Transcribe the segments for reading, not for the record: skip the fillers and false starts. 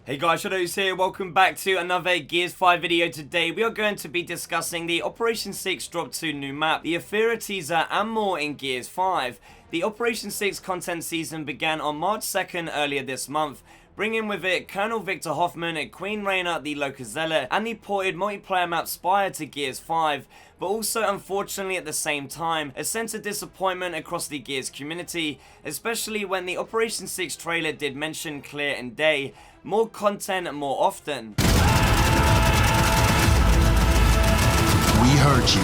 Hey guys, Shadowz here, welcome back to another Gears 5 video. Today we are going to be discussing the Operation 6 Drop 2 new map, the Ephyra teaser and more in Gears 5. The Operation 6 content season began on March 2nd earlier this month, bringing with it Colonel Victor Hoffman, Queen Raina, the Locust Zealot, and the ported multiplayer map Spire to Gears 5, but also unfortunately at the same time, a sense of disappointment across the Gears community, especially when the Operation 6 trailer did mention clear and day, more content more often. We heard you.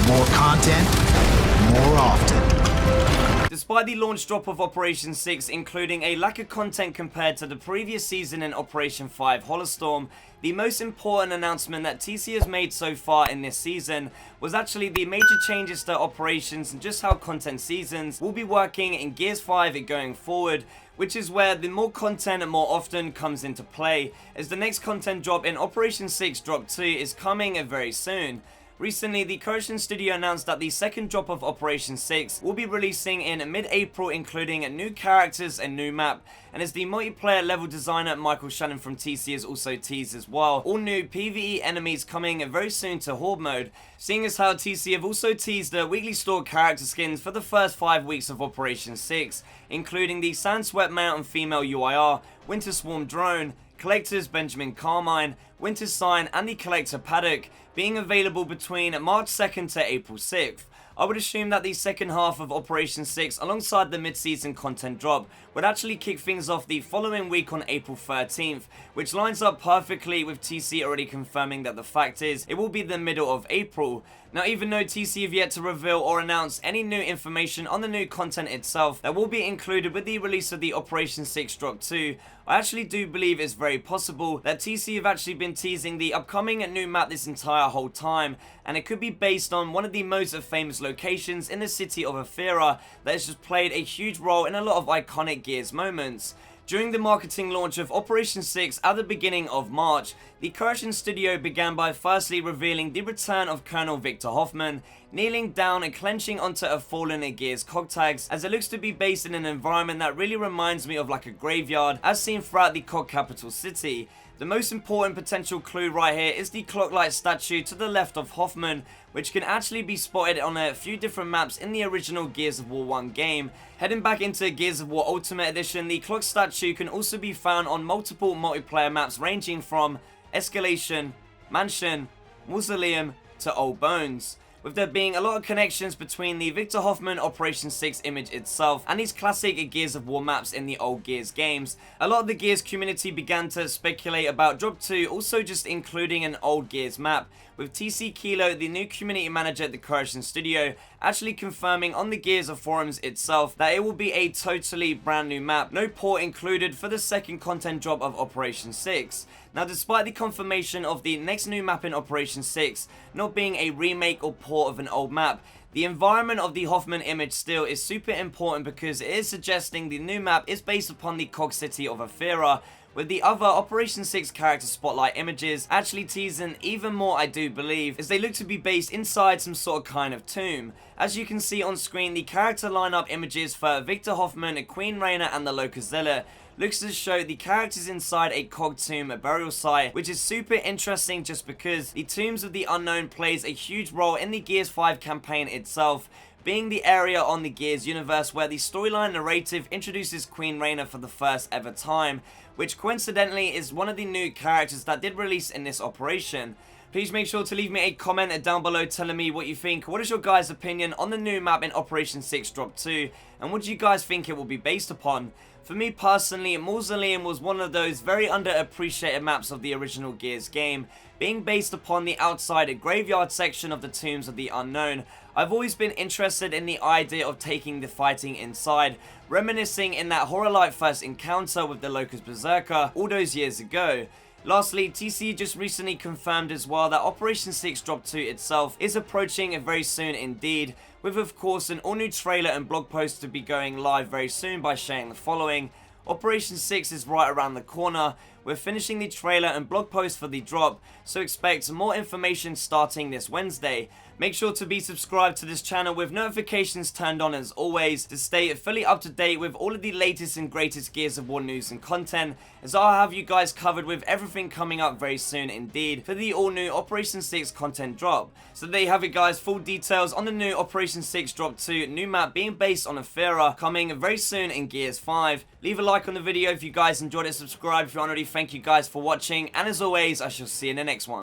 More content, more often. Despite the launch drop of Operation 6 including a lack of content compared to the previous season in Operation 5 Holostorm, the most important announcement that TC has made so far in this season was actually the major changes to operations and just how content seasons will be working in Gears 5 going forward, which is where the more content more often comes into play, as the next content drop in Operation 6 Drop 2 is coming very soon. Recently, the Corrosion Studio announced that the second drop of Operation 6 will be releasing in mid-April, including new characters and new map, and as the multiplayer level designer Michael Shannon from TC has also teased as well, all new PvE enemies coming very soon to Horde mode, seeing as how TC have also teased the weekly store character skins for the first 5 weeks of Operation 6, including the Sandswept Mountain female UIR, Winter Swarm drone, Collector's Benjamin Carmine, Winter Sign and the Collector Paddock, being available between March 2nd to April 6th. I would assume that the second half of Operation 6 alongside the mid-season content drop would actually kick things off the following week on April 13th, which lines up perfectly with TC already confirming that the fact is it will be the middle of April. Now, even though TC have yet to reveal or announce any new information on the new content itself that will be included with the release of the Operation 6 Drop 2, I actually do believe it's very possible that TC have actually been teasing the upcoming new map this entire whole time, and it could be based on one of the most famous locations in the city of Ephyra that has just played a huge role in a lot of iconic Gears moments. During the marketing launch of Operation 6 at the beginning of March, the Corrosion Studio began by firstly revealing the return of Colonel Victor Hoffman, kneeling down and clenching onto a fallen Gears cog tags, as it looks to be based in an environment that really reminds me of like a graveyard as seen throughout the cog capital city. The most important potential clue right here is the clock-like statue to the left of Hoffman, which can actually be spotted on a few different maps in the original Gears of War 1 game. Heading back into Gears of War Ultimate Edition, the clock statue can also be found on multiple multiplayer maps ranging from Escalation, Mansion, Mausoleum to Old Bones, with there being a lot of connections between the Victor Hoffman Operation 6 image itself and these classic Gears of War maps in the old Gears games. A lot of the Gears community began to speculate about Drop 2 also just including an old Gears map, with TC Kilo, the new community manager at the Corrosion Studio, actually confirming on the Gears of forums itself that it will be a totally brand new map, no port included for the second content drop of Operation 6. Now, despite the confirmation of the next new map in Operation 6 not being a remake or port of an old map, the environment of the Hoffman image still is super important because it is suggesting the new map is based upon the cog city of Ephyra, with the other Operation 6 character spotlight images actually teasing even more, I do believe, as they look to be based inside some sort of kind of tomb. As you can see on screen, the character lineup images for Victor Hoffman, Queen Raina and the Locust Zealot looks to show the characters inside a cog tomb, a burial site, which is super interesting just because the Tombs of the Unknown plays a huge role in the Gears 5 campaign itself, being the area on the Gears universe where the storyline narrative introduces Queen Raina for the first ever time, which coincidentally is one of the new characters that did release in this operation. Please make sure to leave me a comment down below telling me what you think. What is your guys' opinion on the new map in Operation 6 Drop 2, and what do you guys think it will be based upon? For me personally, Mausoleum was one of those very underappreciated maps of the original Gears game, being based upon the outside graveyard section of the Tombs of the Unknown. I've always been interested in the idea of taking the fighting inside, reminiscing in that horror-like first encounter with the Locust Berserker all those years ago. Lastly, TC just recently confirmed as well that Operation 6 Drop 2 itself is approaching very soon indeed, with of course an all-new trailer and blog post to be going live very soon by sharing the following. Operation 6 is right around the corner, we're finishing the trailer and blog post for the drop, so expect more information starting this Wednesday. Make sure to be subscribed to this channel with notifications turned on as always to stay fully up to date with all of the latest and greatest Gears of War news and content, as I'll have you guys covered with everything coming up very soon indeed for the all new Operation 6 content drop. So there you have it guys, full details on the new Operation 6 drop 2 new map being based on Ephyra, coming very soon in Gears 5. Leave a like on the video if you guys enjoyed it, subscribe if you aren't already. Thank you guys for watching, and as always I shall see you in the next one.